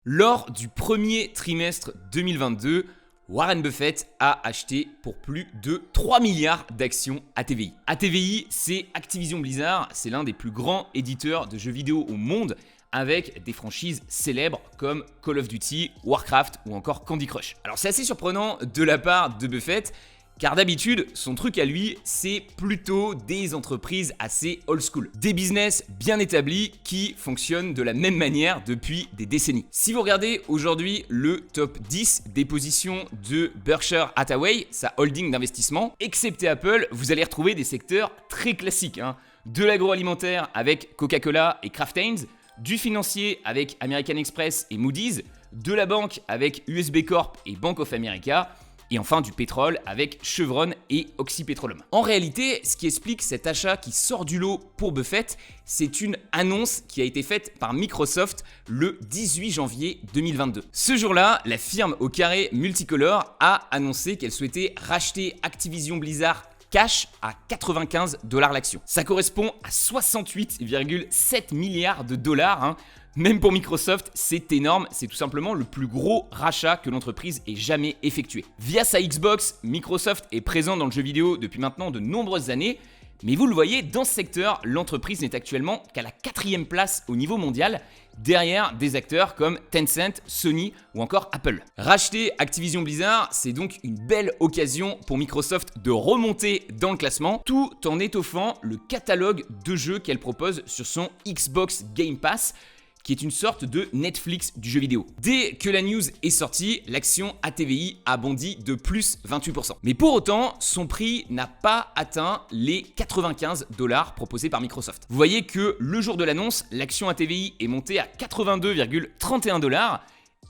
Lors du premier trimestre 2022, Warren Buffett a acheté pour plus de 3 milliards d'actions ATVI. ATVI, c'est Activision Blizzard, c'est l'un des plus grands éditeurs de jeux vidéo au monde, avec des franchises célèbres comme Call of Duty, Warcraft ou encore Candy Crush. Alors c'est assez surprenant de la part de Buffett, car d'habitude, son truc à lui, c'est plutôt des entreprises assez old school. Des business bien établis qui fonctionnent de la même manière depuis des décennies. Si vous regardez aujourd'hui le top 10 des positions de Berkshire Hathaway, sa holding d'investissement, excepté Apple, vous allez retrouver des secteurs très classiques. De l'agroalimentaire avec Coca-Cola et Kraft Heinz, du financier avec American Express et Moody's, de la banque avec USB Corp et Bank of America, et enfin du pétrole avec Chevron et Oxy Petroleum. En réalité, ce qui explique cet achat qui sort du lot pour Buffett, c'est une annonce qui a été faite par Microsoft le 18 janvier 2022. Ce jour-là, la firme au carré multicolore a annoncé qu'elle souhaitait racheter Activision Blizzard cash à 95$ l'action. Ça correspond à 68,7 milliards de dollars. Même pour Microsoft, c'est énorme, c'est tout simplement le plus gros rachat que l'entreprise ait jamais effectué. Via sa Xbox, Microsoft est présent dans le jeu vidéo depuis maintenant de nombreuses années, mais vous le voyez, dans ce secteur, l'entreprise n'est actuellement qu'à la 4e place au niveau mondial, derrière des acteurs comme Tencent, Sony ou encore Apple. Racheter Activision Blizzard, c'est donc une belle occasion pour Microsoft de remonter dans le classement, tout en étoffant le catalogue de jeux qu'elle propose sur son Xbox Game Pass, qui est une sorte de Netflix du jeu vidéo. Dès que la news est sortie, l'action ATVI a bondi de plus 28%. Mais pour autant, son prix n'a pas atteint les 95$ proposés par Microsoft. Vous voyez que le jour de l'annonce, l'action ATVI est montée à 82,31$,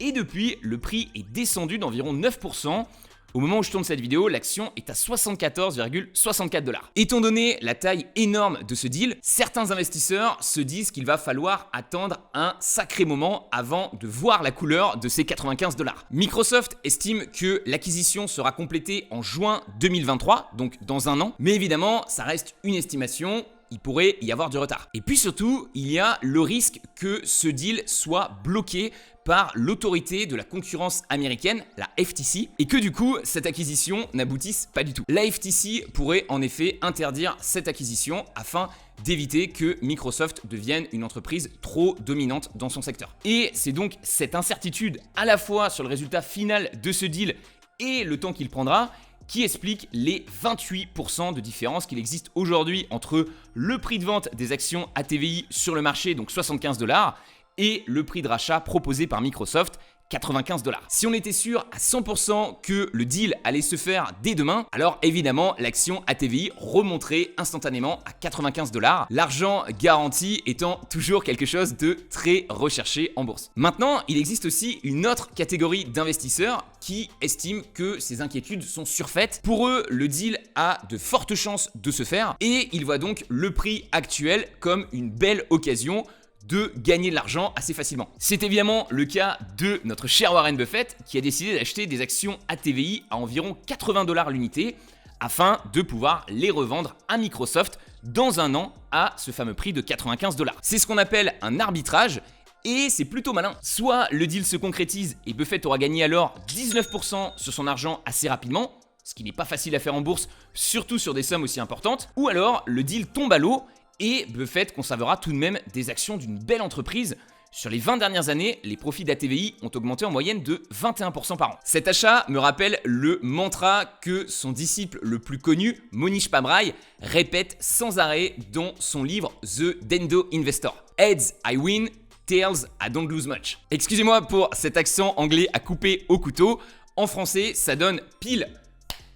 et depuis, le prix est descendu d'environ 9%. Au moment où je tourne cette vidéo, l'action est à 74,64$. Étant donné la taille énorme de ce deal, certains investisseurs se disent qu'il va falloir attendre un sacré moment avant de voir la couleur de ces 95$. Microsoft estime que l'acquisition sera complétée en juin 2023, donc dans un an, mais évidemment, ça reste une estimation. Il pourrait y avoir du retard. Et puis surtout, il y a le risque que ce deal soit bloqué par l'autorité de la concurrence américaine, la FTC, et que du coup, cette acquisition n'aboutisse pas du tout. La FTC pourrait en effet interdire cette acquisition afin d'éviter que Microsoft devienne une entreprise trop dominante dans son secteur. Et c'est donc cette incertitude à la fois sur le résultat final de ce deal et le temps qu'il prendra qui explique les 28% de différence qu'il existe aujourd'hui entre le prix de vente des actions ATVI sur le marché, donc 75$, et le prix de rachat proposé par Microsoft, 95$. Si on était sûr à 100% que le deal allait se faire dès demain, alors évidemment l'action ATVI remonterait instantanément à 95$, l'argent garanti étant toujours quelque chose de très recherché en bourse. Maintenant, il existe aussi une autre catégorie d'investisseurs qui estiment que ces inquiétudes sont surfaites. Pour eux, le deal a de fortes chances de se faire et ils voient donc le prix actuel comme une belle occasion de gagner de l'argent assez facilement. C'est évidemment le cas de notre cher Warren Buffett qui a décidé d'acheter des actions ATVI à environ 80$ l'unité afin de pouvoir les revendre à Microsoft dans un an à ce fameux prix de 95$. C'est ce qu'on appelle un arbitrage et c'est plutôt malin. Soit le deal se concrétise et Buffett aura gagné alors 19% sur son argent assez rapidement, ce qui n'est pas facile à faire en bourse, surtout sur des sommes aussi importantes, ou alors le deal tombe à l'eau et Buffett conservera tout de même des actions d'une belle entreprise. Sur les 20 dernières années, les profits d'ATVI ont augmenté en moyenne de 21% par an. Cet achat me rappelle le mantra que son disciple le plus connu, Monish Pabrai, répète sans arrêt dans son livre The Dendo Investor. Heads, I win. Tails, I don't lose much. Excusez-moi pour cet accent anglais à couper au couteau. En français, ça donne pile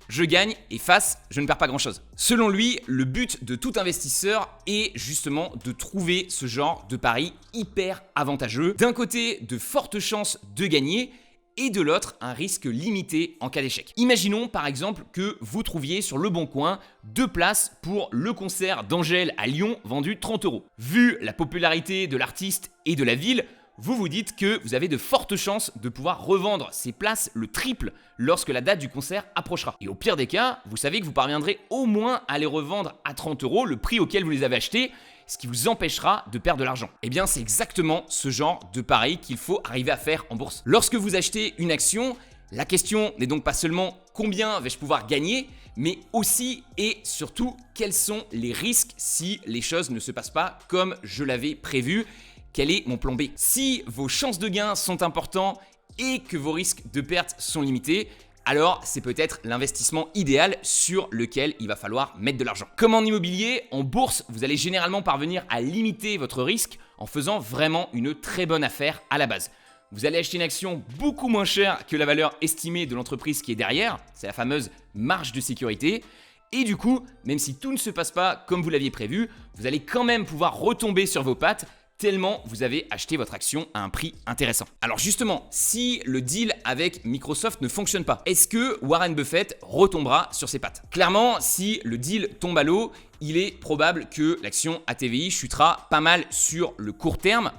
je gagne et face, je ne perds pas grand-chose. Selon lui, le but de tout investisseur est justement de trouver ce genre de pari hyper avantageux. D'un côté, de fortes chances de gagner et de l'autre, un risque limité en cas d'échec. Imaginons par exemple que vous trouviez sur Le Bon Coin 2 places pour le concert d'Angèle à Lyon vendues 30€. Vu la popularité de l'artiste et de la ville, vous vous dites que vous avez de fortes chances de pouvoir revendre ces places le triple lorsque la date du concert approchera. Et au pire des cas, vous savez que vous parviendrez au moins à les revendre à 30€, le prix auquel vous les avez achetées, ce qui vous empêchera de perdre de l'argent. Eh bien, c'est exactement ce genre de pari qu'il faut arriver à faire en bourse. Lorsque vous achetez une action, la question n'est donc pas seulement combien vais-je pouvoir gagner, mais aussi et surtout quels sont les risques si les choses ne se passent pas comme je l'avais prévu. Quel est mon plan B? Si vos chances de gain sont importantes et que vos risques de perte sont limités, alors c'est peut-être l'investissement idéal sur lequel il va falloir mettre de l'argent. Comme en immobilier, en bourse, vous allez généralement parvenir à limiter votre risque en faisant vraiment une très bonne affaire à la base. Vous allez acheter une action beaucoup moins chère que la valeur estimée de l'entreprise qui est derrière, c'est la fameuse marge de sécurité. Et du coup, même si tout ne se passe pas comme vous l'aviez prévu, vous allez quand même pouvoir retomber sur vos pattes tellement vous avez acheté votre action à un prix intéressant. Alors justement, si le deal avec Microsoft ne fonctionne pas, est-ce que Warren Buffett retombera sur ses pattes? Clairement, si le deal tombe à l'eau, il est probable que l'action ATVI chutera pas mal sur le court terme.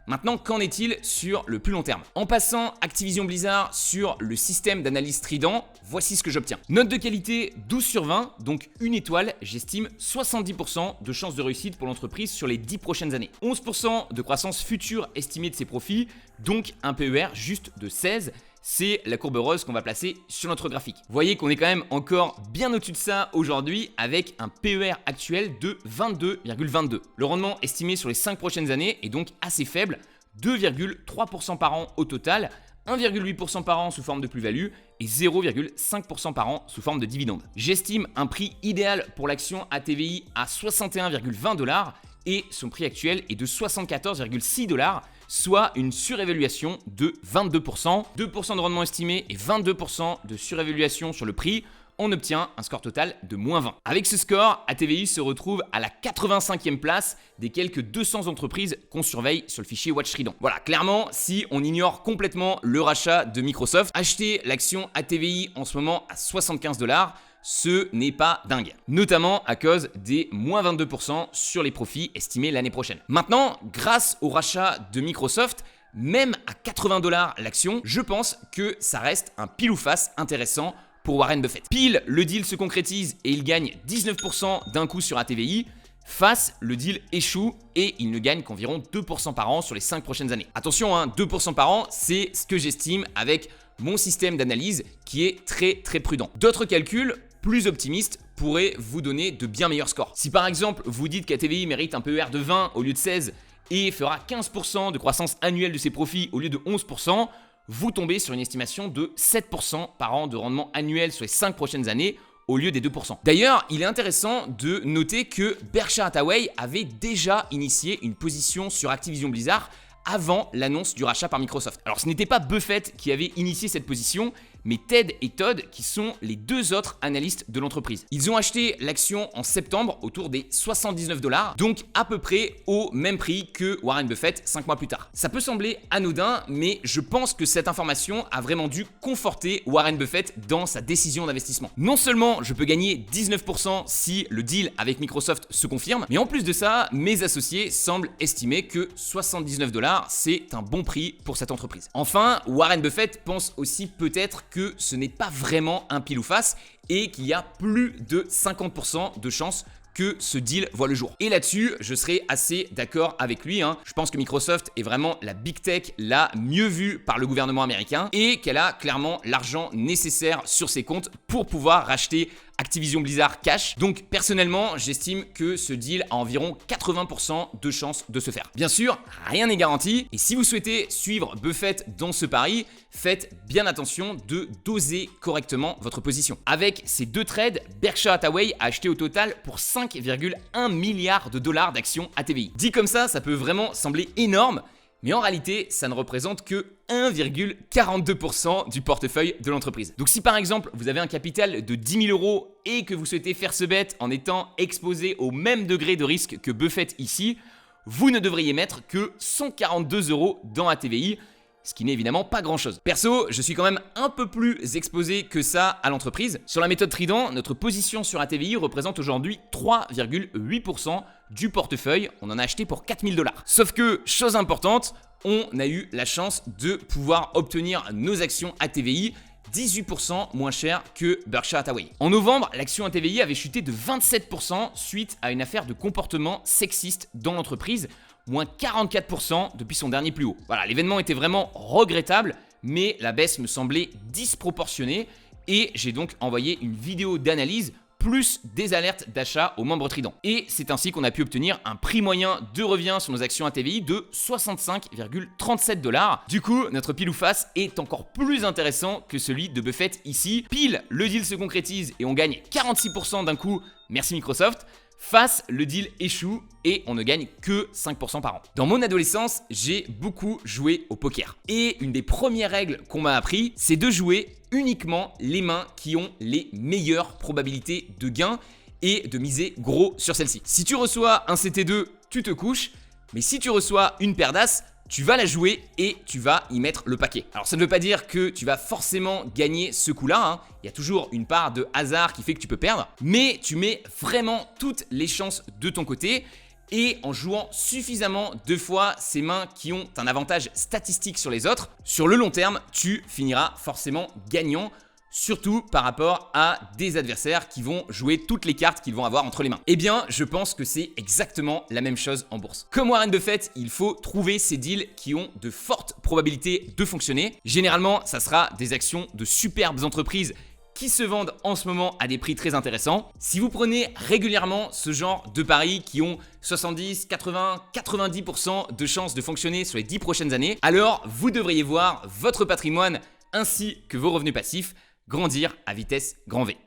Maintenant, qu'en est-il sur le plus long terme? En passant Activision Blizzard sur le système d'analyse Trident, voici ce que j'obtiens. Note de qualité 12 sur 20, donc une étoile, j'estime 70% de chances de réussite pour l'entreprise sur les 10 prochaines années. 11% de croissance future estimée de ses profits, donc un PER juste de 16. C'est la courbe rose qu'on va placer sur notre graphique. Vous voyez qu'on est quand même encore bien au-dessus de ça aujourd'hui avec un PER actuel de 22,22. Le rendement estimé sur les 5 prochaines années est donc assez faible, 2,3% par an au total, 1,8% par an sous forme de plus-value et 0,5% par an sous forme de dividende. J'estime un prix idéal pour l'action ATVI à 61,20$ et son prix actuel est de 74,6$, soit une surévaluation de 22%. 2% de rendement estimé et 22% de surévaluation sur le prix, on obtient un score total de -20. Avec ce score, ATVI se retrouve à la 85e place des quelques 200 entreprises qu'on surveille sur le fichier Watch Trident. Voilà, clairement, si on ignore complètement le rachat de Microsoft, acheter l'action ATVI en ce moment à 75$, ce n'est pas dingue, notamment à cause des -22% sur les profits estimés l'année prochaine. Maintenant, grâce au rachat de Microsoft, même à 80$ l'action, je pense que ça reste un pile ou face intéressant pour Warren Buffett. Pile, le deal se concrétise et il gagne 19% d'un coup sur ATVI. Face, le deal échoue et il ne gagne qu'environ 2% par an sur les 5 prochaines années. Attention, 2% par an, c'est ce que j'estime avec mon système d'analyse qui est très prudent. D'autres calculs plus optimistes pourraient vous donner de bien meilleurs scores. Si par exemple vous dites qu'ATVI mérite un PER de 20 au lieu de 16 et fera 15% de croissance annuelle de ses profits au lieu de 11%, vous tombez sur une estimation de 7% par an de rendement annuel sur les 5 prochaines années au lieu des 2%. D'ailleurs, il est intéressant de noter que Berkshire Hathaway avait déjà initié une position sur Activision Blizzard avant l'annonce du rachat par Microsoft. Alors ce n'était pas Buffett qui avait initié cette position, mais Ted et Todd qui sont les deux autres analystes de l'entreprise. Ils ont acheté l'action en septembre autour des 79$, donc à peu près au même prix que Warren Buffett 5 mois plus tard. Ça peut sembler anodin, mais je pense que cette information a vraiment dû conforter Warren Buffett dans sa décision d'investissement. Non seulement je peux gagner 19% si le deal avec Microsoft se confirme, mais en plus de ça, mes associés semblent estimer que 79$ c'est un bon prix pour cette entreprise. Enfin, Warren Buffett pense aussi peut-être que ce n'est pas vraiment un pile ou face et qu'il y a plus de 50% de chances que ce deal voit le jour. Et là-dessus, je serais assez d'accord avec lui. Je pense que Microsoft est vraiment la big tech la mieux vue par le gouvernement américain et qu'elle a clairement l'argent nécessaire sur ses comptes pour pouvoir racheter Activision Blizzard cash. Donc personnellement, j'estime que ce deal a environ 80% de chances de se faire. Bien sûr, rien n'est garanti et si vous souhaitez suivre Buffett dans ce pari, faites bien attention de doser correctement votre position. Avec ces deux trades, Berkshire Hathaway a acheté au total pour 5,1 milliards de dollars d'actions ATVI. Dit comme ça peut vraiment sembler énorme, mais en réalité, ça ne représente que 1,42% du portefeuille de l'entreprise. Donc si par exemple, vous avez un capital de 10 000 € et que vous souhaitez faire ce bet en étant exposé au même degré de risque que Buffett ici, vous ne devriez mettre que 142 € dans ATVI, ce qui n'est évidemment pas grand-chose. Perso, je suis quand même un peu plus exposé que ça à l'entreprise. Sur la méthode Trident, notre position sur ATVI représente aujourd'hui 3,8% du portefeuille. On en a acheté pour 4 000 $. Sauf que, chose importante, on a eu la chance de pouvoir obtenir nos actions ATVI 18% moins cher que Berkshire Hathaway. En novembre, l'action ATVI avait chuté de 27% suite à une affaire de comportement sexiste dans l'entreprise, moins 44% depuis son dernier plus haut. Voilà, l'événement était vraiment regrettable, mais la baisse me semblait disproportionnée et j'ai donc envoyé une vidéo d'analyse plus des alertes d'achat aux membres Trident. Et c'est ainsi qu'on a pu obtenir un prix moyen de revient sur nos actions ATVI de 65,37 $. Du coup, notre pile ou face est encore plus intéressant que celui de Buffett ici. Pile, le deal se concrétise et on gagne 46% d'un coup, merci Microsoft. Face, le deal échoue et on ne gagne que 5% par an. Dans mon adolescence, j'ai beaucoup joué au poker. Et une des premières règles qu'on m'a appris, c'est de jouer uniquement les mains qui ont les meilleures probabilités de gain et de miser gros sur celle-ci. Si tu reçois un CT2, tu te couches, mais si tu reçois une paire d'as, tu vas la jouer et tu vas y mettre le paquet. Alors ça ne veut pas dire que tu vas forcément gagner ce coup-là, hein. Il y a toujours une part de hasard qui fait que tu peux perdre, mais tu mets vraiment toutes les chances de ton côté. Et en jouant suffisamment de fois ces mains qui ont un avantage statistique sur les autres, sur le long terme, tu finiras forcément gagnant. Surtout par rapport à des adversaires qui vont jouer toutes les cartes qu'ils vont avoir entre les mains. Eh bien, je pense que c'est exactement la même chose en bourse. Comme Warren Buffett, il faut trouver ces deals qui ont de fortes probabilités de fonctionner. Généralement, ça sera des actions de superbes entreprises qui se vendent en ce moment à des prix très intéressants. Si vous prenez régulièrement ce genre de paris qui ont 70, 80, 90% de chances de fonctionner sur les 10 prochaines années, alors vous devriez voir votre patrimoine ainsi que vos revenus passifs grandir à vitesse grand V.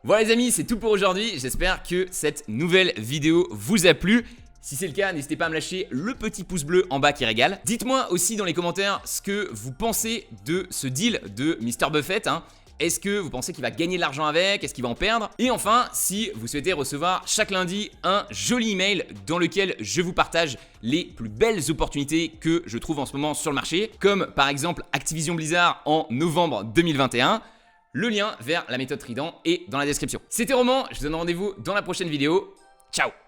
Voilà les amis, c'est tout pour aujourd'hui. J'espère que cette nouvelle vidéo vous a plu. Si c'est le cas, n'hésitez pas à me lâcher le petit pouce bleu en bas qui régale. Dites-moi aussi dans les commentaires ce que vous pensez de ce deal de Mr Buffett, hein. Est-ce que vous pensez qu'il va gagner de l'argent avec? Est-ce qu'il va en perdre? Et enfin, si vous souhaitez recevoir chaque lundi un joli email dans lequel je vous partage les plus belles opportunités que je trouve en ce moment sur le marché, comme par exemple Activision Blizzard en novembre 2021, le lien vers la méthode Trident est dans la description. C'était Romain, je vous donne rendez-vous dans la prochaine vidéo. Ciao!